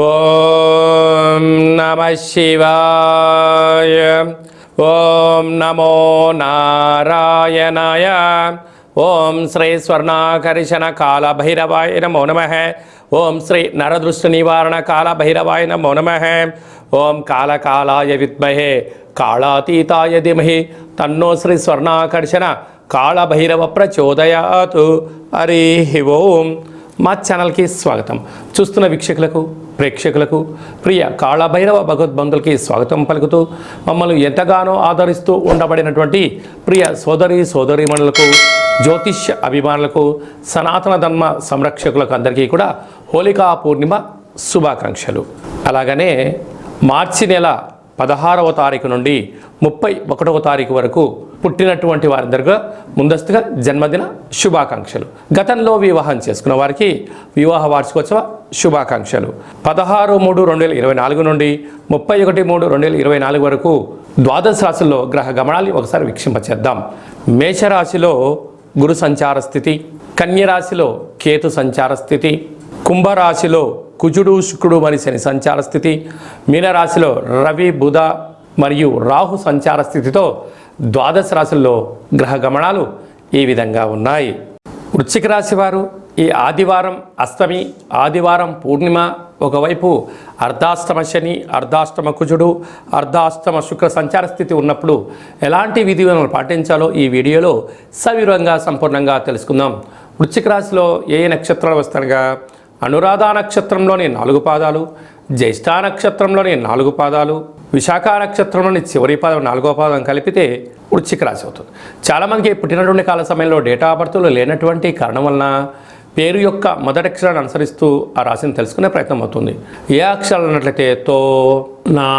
ఓం నమః శివాయ. ఓం నమో నారాయణాయ. ఓం శ్రీ స్వర్ణాకర్షణ కాల భైరవాయ నమో నమః. ఓం శ్రీ నరదృష్టి నివారణ కాల భైరవాయ నమో నమః. ఓం కాళకాలాయ విద్మహే కాళాతీతాయ ధీమహి తన్నో శ్రీ స్వర్ణాకర్షణ కాళభైరవ ప్రచోదయాతు. హరి ఓం. మా ఛానల్కి స్వాగతం. చూస్తున్న వీక్షకులకు ప్రేక్షకులకు ప్రియ కాళభైరవ భగవద్బంధులకి స్వాగతం పలుకుతూ మమ్మల్ని ఎంతగానో ఆదరిస్తూ ఉండబడినటువంటి ప్రియ సోదరీమణులకు, జ్యోతిష్య అభిమానులకు, సనాతన ధర్మ సంరక్షకులకు అందరికీ కూడా హోళికా పూర్ణిమ శుభాకాంక్షలు. అలాగనే మార్చి నెల 16వ తారీఖు నుండి 31వ తారీఖు వరకు పుట్టినటువంటి వారందరికీ ముందస్తుగా జన్మదిన శుభాకాంక్షలు. గతంలో వివాహం చేసుకున్న వారికి వివాహ వార్షికోత్సవ శుభాకాంక్షలు. 16/3/2024 నుండి 31/3/2024 వరకు ద్వాదశ రాశుల్లో గ్రహ గమనాన్ని ఒకసారి వీక్షింపచేద్దాం. మేషరాశిలో గురు సంచార స్థితి, కన్యరాశిలో కేతు సంచార స్థితి, కుంభరాశిలో కుజుడు శుక్రుడు మరియు శని సంచార స్థితి, మీనరాశిలో రవి బుధ మరియు రాహు సంచార స్థితితో ద్వాదశ రాశుల్లో గ్రహ గమనాలు ఈ విధంగా ఉన్నాయి. వృశ్చిక రాశి వారు ఈ ఆదివారం అష్టమి, ఆదివారం పూర్ణిమ, ఒకవైపు అర్ధాష్టమ శని, అర్ధాష్టమ కుజుడు, అర్ధాష్టమ శుక్ర సంచార స్థితి ఉన్నప్పుడు ఎలాంటి విధులను పాటించాలో ఈ వీడియోలో సవివరంగా సంపూర్ణంగా తెలుసుకుందాం. వృశ్చిక రాశిలో ఏ నక్షత్రాలు వస్తాయనగా అనురాధ నక్షత్రంలోని 4 పాదాలు, జ్యేష్ఠ నక్షత్రంలోని 4 పాదాలు, విశాఖ నక్షత్రంలోని చివరి పాదం 4వ పాదం కలిపితే వృశ్చిక రాశి అవుతుంది. చాలామందికి పుట్టినటువంటి కాల సమయంలో డేటా ఆఫ్ బర్త్లు లేనటువంటి కారణం వలన పేరు యొక్క మొదటి అక్షరాన్ని అనుసరిస్తూ ఆ రాశిని తెలుసుకునే ప్రయత్నం అవుతుంది. ఏ అక్షరాలు అన్నట్లయితే తో, నా,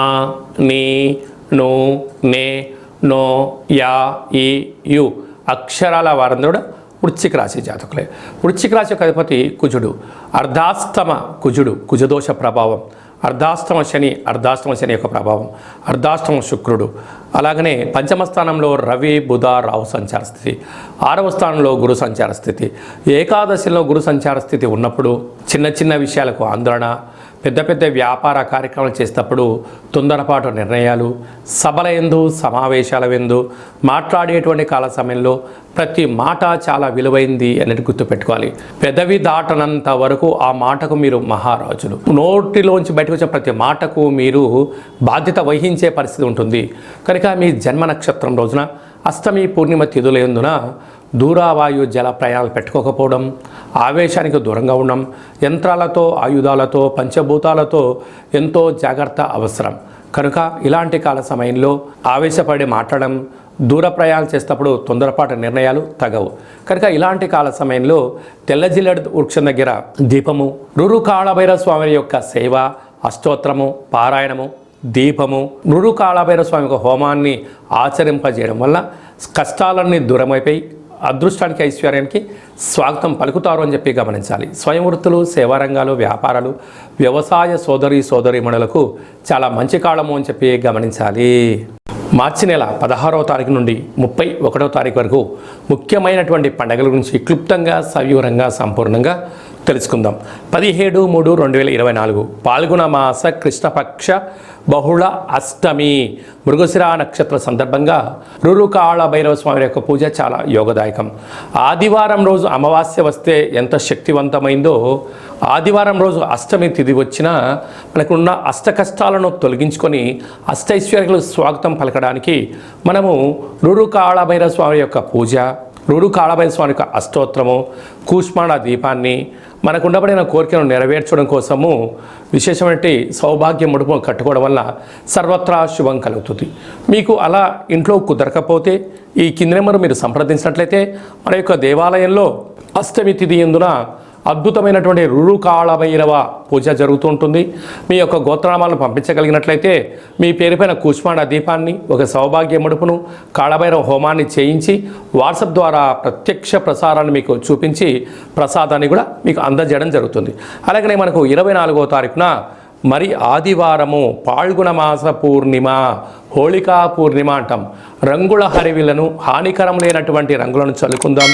నీ, ను, నే, నో, యా, ఈ, యు అక్షరాల వారందరూ వృశ్చిక రాశి జాతకులే. వృశ్చిక రాశి యొక్క అధిపతి కుజుడు. అర్ధాష్టమ కుజుడు, కుజదోష ప్రభావం. అర్ధాష్టమ శని యొక్క ప్రభావం. అర్ధాష్టమ శుక్రుడు. అలాగనే పంచమ స్థానంలో రవి బుధ రాహు సంచార స్థితి. 6వ స్థానంలో గురు సంచార స్థితి. ఏకాదశిలో గురు సంచార స్థితి ఉన్నప్పుడు చిన్న చిన్న విషయాలకు ఆందోళన, పెద్ద పెద్ద వ్యాపార కార్యక్రమాలు చేసేటప్పుడు తొందరపాటు నిర్ణయాలు, సభల యందు సమావేశాల యందు మాట్లాడేటువంటి కాల సమయంలో ప్రతి మాట చాలా విలువైంది అనేది గుర్తుపెట్టుకోవాలి. పెదవి దాటనంత వరకు ఆ మాటకు మీరు మహారాజులు. నోటిలోంచి బయటకు వచ్చే ప్రతి మాటకు మీరు బాధ్యత వహించే పరిస్థితి ఉంటుంది. కనుక మీ జన్మ నక్షత్రం రోజున అష్టమి పూర్ణిమ తిథులందున దూరావాయు జల ప్రయాణాలు పెట్టుకోకపోవడం, ఆవేశానికి దూరంగా ఉండడం, యంత్రాలతో, ఆయుధాలతో, పంచభూతాలతో ఎంతో జాగ్రత్త అవసరం. కనుక ఇలాంటి కాల సమయంలో ఆవేశపడి మాట్లాడడం, దూర ప్రయాణాలు చేసేటప్పుడు తొందరపాటు నిర్ణయాలు తగవు. కనుక ఇలాంటి కాల సమయంలో తెల్లజిల్లెడు వృక్షం దగ్గర దీపము, రురు కాళభైరవ స్వామి యొక్క సేవ, అష్టోత్తరము, పారాయణము, దీపము, రురు కాళభైరవ స్వామి యొక్క హోమాన్ని ఆచరింపజేయడం వల్ల కష్టాలన్నీ దూరమైపోయి అదృష్టానికి, ఐశ్వర్యానికి స్వాగతం పలుకుతారు అని చెప్పి గమనించాలి. స్వయం వృత్తులు, సేవారంగాలు, వ్యాపారాలు, వ్యవసాయ సోదరీమణులకు చాలా మంచి కాలము అని చెప్పి గమనించాలి. మార్చి నెల 16వ తారీఖు నుండి 31వ తారీఖు వరకు ముఖ్యమైనటువంటి పండుగల గురించి క్లుప్తంగా, సవివరంగా, సంపూర్ణంగా తెలుసుకుందాం. 17/3/2024 పాల్గొన మాస కృష్ణపక్ష బహుళ అష్టమి మృగశిర నక్షత్ర సందర్భంగా రురు కాళభైరవ స్వామి యొక్క పూజ చాలా యోగదాయకం. ఆదివారం రోజు అమావాస్య వస్తే ఎంత శక్తివంతమైందో, ఆదివారం రోజు అష్టమి తిథి వచ్చినా మనకున్న అష్ట కష్టాలను తొలగించుకొని అష్టైశ్వర్యాలకు స్వాగతం పలకడానికి మనము రురు కాళభైరవ స్వామి యొక్క పూజ, రురు కాళభైరవ స్వామి యొక్క అష్టోత్తరము, కూష్మాండ దీపాన్ని మనకు ఉండబడిన కోరికను నెరవేర్చడం కోసము విశేషమైన సౌభాగ్య ముడుపు కట్టుకోవడం వల్ల సర్వత్రా శుభం కలుగుతుంది. మీకు అలా ఇంట్లో కుదరకపోతే ఈ కింది నెంబర్ మీరు సంప్రదించినట్లయితే మన యొక్క దేవాలయంలో అష్టమి తిథి యందున అద్భుతమైనటువంటి రురు కాళభైరవ పూజ జరుగుతూ ఉంటుంది. మీ యొక్క గోత్రనామాలను పంపించగలిగినట్లయితే మీ పేరుపైన కూష్మాండ దీపాన్ని, ఒక సౌభాగ్య ముడుపును, కాళభైరవ హోమాన్ని చేయించి వాట్సాప్ ద్వారా ప్రత్యక్ష ప్రసారాన్ని మీకు చూపించి ప్రసాదాన్ని కూడా మీకు అందజేయడం జరుగుతుంది. అలాగనే మనకు 24వ తారీఖున మరి ఆదివారము పాల్గొన మాస పూర్ణిమ, హోళికా పూర్ణిమ అంటాం. రంగుల హరివిలను, హానికరం లేనటువంటి రంగులను చల్లుకుందాం.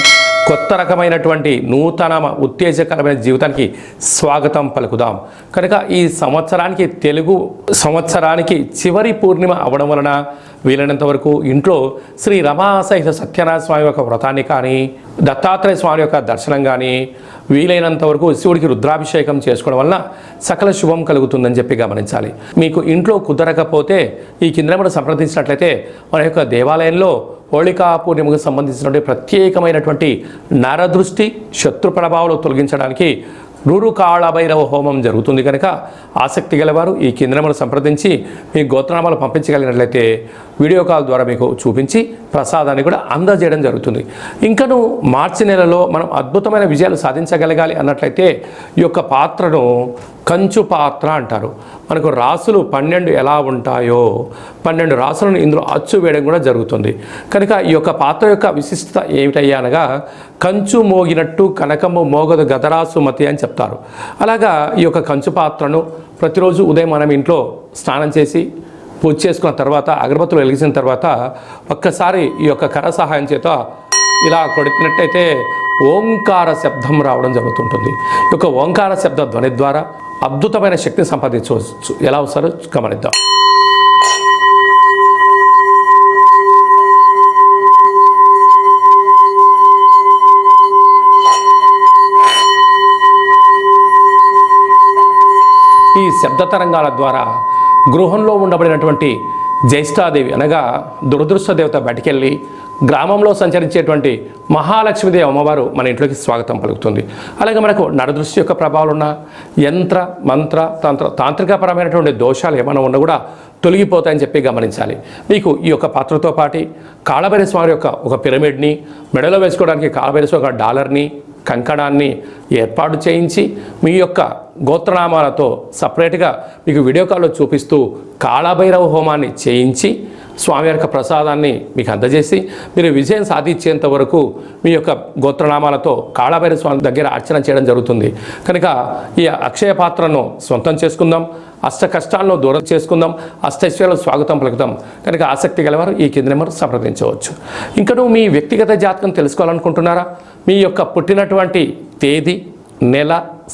కొత్త రకమైనటువంటి నూతన ఉత్తేజకరమైన జీవితానికి స్వాగతం పలుకుదాం. కనుక ఈ సంవత్సరానికి తెలుగు సంవత్సరానికి చివరి పూర్ణిమ అవడం వలన వీలైనంత వరకు ఇంట్లో శ్రీ రమాసహిత సత్యనారాయణ స్వామి యొక్క వ్రతాన్ని కానీ, దత్తాత్రేయ స్వామి యొక్క దర్శనం కానీ, వీలైనంత వరకు శివుడికి రుద్రాభిషేకం చేసుకోవడం వలన సకల శుభం కలుగుతుందని చెప్పి గమనించాలి. మీకు ఇంట్లో కుదరకపోతే ఈ కింద మనం సంప్రదించినట్లయితే మన యొక్క దేవాలయంలో హోళికా పూర్ణిమకు సంబంధించినటువంటి ప్రత్యేకమైనటువంటి నరదృష్టి శత్రు ప్రభావాలు తొలగించడానికి కాళభైరవ హోమం జరుగుతుంది. కనుక ఆసక్తి గలవారు ఈ కేంద్రమును సంప్రదించి మీ గోత్రనామాలు పంపించగలిగినట్లయితే వీడియో కాల్ ద్వారా మీకు చూపించి ప్రసాదాన్ని కూడా అందజేయడం జరుగుతుంది. ఇంకను మార్చి నెలలో మనం అద్భుతమైన విజయాలు సాధించగలగాలి అన్నట్లయితే ఈ యొక్క పాత్రను కంచు పాత్ర అంటారు. మనకు రాసులు 12 ఎలా ఉంటాయో 12 రాసులను ఇందులో అచ్చు వేయడం కూడా జరుగుతుంది. కనుక ఈ యొక్క పాత్ర యొక్క విశిష్టత ఏమిటయ్యా అనగా కంచు మోగినట్టు కనకము మోగదు గదరాసు మతి అని చెప్తారు. అలాగా ఈ యొక్క కంచు పాత్రను ప్రతిరోజు ఉదయం మనం ఇంట్లో స్నానం చేసి పూజ చేసుకున్న తర్వాత అగరబత్తులు వెలిగించిన తర్వాత ఒక్కసారి ఈ యొక్క కర సహాయం చేత ఇలా కొడుతున్నట్టయితే ఓంకార శబ్దం రావడం జరుగుతుంటుంది. ఈ యొక్క ఓంకార శబ్ద ధ్వని ద్వారా అద్భుతమైన శక్తిని సంపాదించవచ్చు. ఎలా వస్తారో గమనిద్దాం. ఈ శబ్ద తరంగాల ద్వారా గృహంలో ఉండబడినటువంటి జ్యేష్ఠాదేవి అనగా దురదృష్ట దేవత బయటికెళ్ళి గ్రామంలో సంచరించేటువంటి మహాలక్ష్మీదేవి అమ్మవారు మన ఇంట్లోకి స్వాగతం పలుకుతుంది. అలాగే మనకు నరదృష్టి యొక్క ప్రభావాలు ఉన్న యంత్ర మంత్ర తాంత్రికపరమైనటువంటి దోషాలు ఏమైనా ఉన్నా కూడా తొలగిపోతాయని చెప్పి గమనించాలి. మీకు ఈ యొక్క పాత్రతో పాటు కాళభైరవ స్వామి యొక్క ఒక పిరమిడ్ని, మెడలో వేసుకోవడానికి కాళభైరవ స్వామి ఒక డాలర్ని, కంకణాన్ని ఏర్పాటు చేయించి మీ యొక్క గోత్రనామాలతో సపరేట్గా మీకు వీడియో కాల్లో చూపిస్తూ కాళభైరవ హోమాన్ని చేయించి స్వామి యొక్క ప్రసాదాన్ని మీకు అందజేసి మీరు విజయం సాధించేంత వరకు మీ యొక్క గోత్రనామాలతో కాళభైరవ స్వామి దగ్గర అర్చన చేయడం జరుగుతుంది. కనుక ఈ అక్షయ పాత్రను సొంతం చేసుకుందాం, అష్ట కష్టాలను దూరం చేసుకుందాం, అష్టైశ్వర్యాలకు స్వాగతం పలుకుదాం. కనుక ఆసక్తి గలవారు ఈ కింద నెంబర్ సంప్రదించవచ్చు. ఇంకా మీ వ్యక్తిగత జాతకం తెలుసుకోవాలనుకుంటున్నారా? మీ యొక్క పుట్టినటువంటి తేదీ, నెల,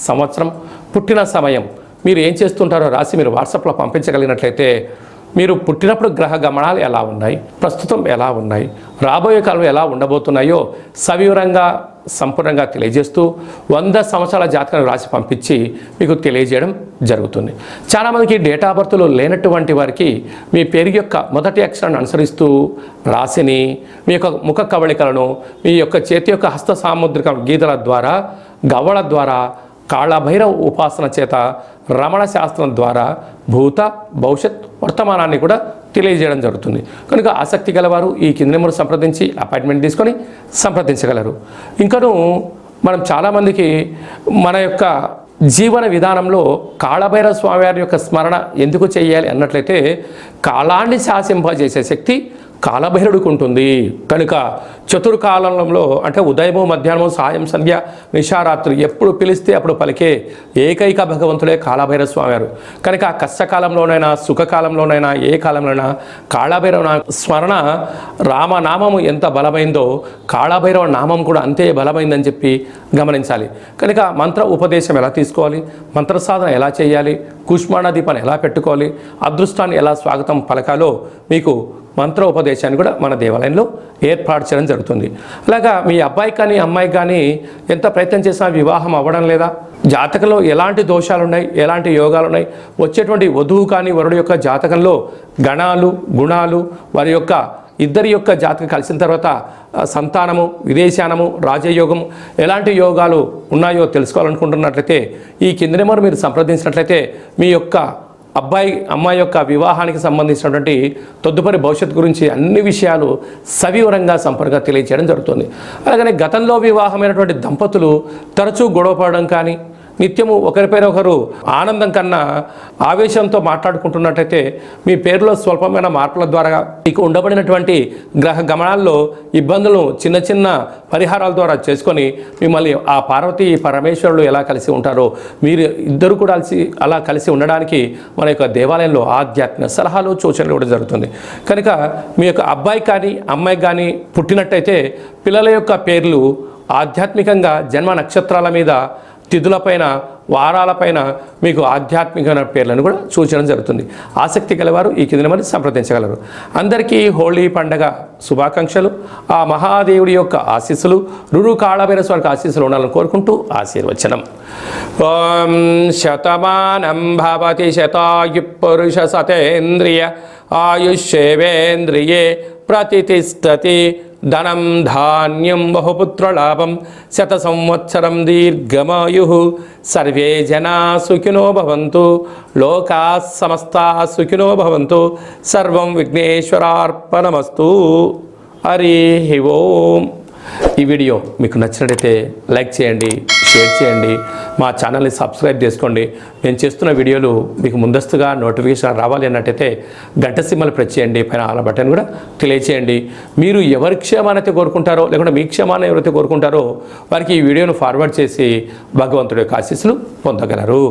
సంవత్సరం, పుట్టిన సమయం మీరు ఏం చేస్తుంటారో రాసి మీరు వాట్సాప్లో పంపించగలిగినట్లయితే మీరు పుట్టినప్పుడు గ్రహ గమనాలు ఎలా ఉన్నాయి, ప్రస్తుతం ఎలా ఉన్నాయి, రాబోయే కాలంలో ఎలా ఉండబోతున్నాయో సవివరంగా సంపూర్ణంగా తెలియజేస్తూ 100 సంవత్సరాల జాతకాన్ని రాసి పంపించి మీకు తెలియజేయడం జరుగుతుంది. చాలామందికి డేటా ఆఫ్ బర్త్లు లేనటువంటి వారికి మీ పేరు యొక్క మొదటి అక్షరాన్ని అనుసరిస్తూ రాశిని, మీ యొక్క ముఖ కవళికలను, మీ యొక్క చేతి యొక్క హస్త సాముద్రిక గీతల ద్వారా, గవ్వల ద్వారా, కాళభైరవ ఉపాసన చేత, రమణ శాస్త్రం ద్వారా భూత భవిష్యత్ వర్తమానాన్ని కూడా తెలియజేయడం జరుగుతుంది. కనుక ఆసక్తి గలవారు ఈ కింద నెంబర్ సంప్రదించి అపాయింట్మెంట్ తీసుకొని సంప్రదించగలరు. ఇంకను మనం చాలామందికి మన యొక్క జీవన విధానంలో కాళభైరవ స్వామి వారి యొక్క స్మరణ ఎందుకు చేయాలి అన్నట్లయితే కాలాన్ని శాసింపజేసే శక్తి కాళభైరవుడికి ఉంటుంది. కనుక చతుర్కాలంలో అంటే ఉదయము, మధ్యాహ్నము, సాయం, సంధ్య, నిశారాత్రి ఎప్పుడు పిలిస్తే అప్పుడు పలికే ఏకైక భగవంతుడే కాళభైరవ స్వామి వారు. కనుక కష్టకాలంలోనైనా సుఖకాలంలోనైనా ఏ కాలంలోనైనా కాళభైరవ స్మరణ రామనామము ఎంత బలమైందో కాళభైరవ నామం కూడా అంతే బలమైందని చెప్పి గమనించాలి. కనుక మంత్ర ఉపదేశం ఎలా తీసుకోవాలి, మంత్ర సాధన ఎలా చేయాలి, కుష్మాండ దీపాన్ని ఎలా పెట్టుకోవాలి, అదృష్టాన్ని ఎలా స్వాగతం పలకాలో మీకు మంత్ర ఉపదేశాన్ని కూడా మన దేవాలయంలో ఏర్పాటు చేయడం జరుగుతుంది. అలాగా మీ అబ్బాయి కానీ అమ్మాయి కానీ ఎంత ప్రయత్నం చేసినా వివాహం అవ్వడం లేదా, జాతకంలో ఎలాంటి దోషాలు ఉన్నాయి, ఎలాంటి యోగాలు ఉన్నాయి, వచ్చేటువంటి వధువు కానీ వరుడు యొక్క జాతకంలో గణాలు, గుణాలు, వారి యొక్క ఇద్దరి యొక్క జాతకం కలిసిన తర్వాత సంతానము, విదేశానము, రాజయోగము ఎలాంటి యోగాలు ఉన్నాయో తెలుసుకోవాలనుకుంటున్నట్లయితే ఈ కింద నెంబర్ మీరు సంప్రదించినట్లయితే మీ యొక్క అబ్బాయి అమ్మాయి యొక్క వివాహానికి సంబంధించినటువంటి తదుపరి భవిష్యత్తు గురించి అన్ని విషయాలు సవివరంగా సంపూర్ణంగా తెలియజేయడం జరుగుతుంది. అలాగనే గతంలో వివాహమైనటువంటి దంపతులు తరచూ గొడవపడడం కానీ, నిత్యము ఒకరిపైన ఒకరు ఆనందం కన్నా ఆవేశంతో మాట్లాడుకుంటున్నట్టయితే మీ పేరులో స్వల్పమైన మార్పుల ద్వారా మీకు ఉండబడినటువంటి గ్రహ గమనాల్లో ఇబ్బందులను చిన్న చిన్న పరిహారాల ద్వారా చేసుకొని మిమ్మల్ని ఆ పార్వతీ పరమేశ్వరులు ఎలా కలిసి ఉంటారో మీరు ఇద్దరు కూడా అలా కలిసి ఉండడానికి మన యొక్క దేవాలయంలో ఆధ్యాత్మిక సలహాలు సూచనలు ఇవ్వడం జరుగుతుంది. కనుక మీ యొక్క అబ్బాయి కానీ అమ్మాయి కానీ పుట్టినట్టయితే పిల్లల యొక్క పేర్లు ఆధ్యాత్మికంగా జన్మ నక్షత్రాల మీద, తిథులపైన, వారాలపైన మీకు ఆధ్యాత్మికమైన పేర్లను కూడా సూచించడం జరుగుతుంది. ఆసక్తి గలవారు ఈ కింద మరి సంప్రదించగలరు. అందరికీ హోళీ పండగ శుభాకాంక్షలు. ఆ మహాదేవుడి యొక్క ఆశీస్సులు, రురు కాళభైరవ స్వామికి ఆశీస్సులు ఉండాలని కోరుకుంటూ ఆశీర్వచనం. ఓం శతమానం భవతి శతాయు పురుష సతేంద్రియ ఆయుష్యేవేంద్రియే ప్రతిష్టతి. ధనం ధాన్యం బహుపుత్రలాభం శత సంవత్సరం దీర్ఘమాయు. సర్వే జనా సుఖినో భవంతు. లోకా సమస్తా సుఖినో భవంతు. సర్వం విఘ్నేశ్వరార్పణమస్తు. హరి ఓం. ఈ వీడియో మీకు నచ్చినట్లయితే లైక్ చేయండి, షేర్ చేయండి, మా ఛానల్ని సబ్స్క్రైబ్ చేసుకోండి. నేను చేస్తున్న వీడియోలు మీకు ముందస్తుగా నోటిఫికేషన్ రావాలి అన్నట్టయితే గంట సింబల్ ప్రెస్ చేయండి, పైన ఆల్ బటన్ కూడా తెలియచేయండి. మీరు ఎవరి క్షేమాన్ని అయితే కోరుకుంటారో, లేకుంటే మీ క్షేమాన్ని ఎవరైతే కోరుకుంటారో వారికి ఈ వీడియోను ఫార్వర్డ్ చేసి భగవంతుడి యొక్క ఆశీస్సులు పొందగలరు.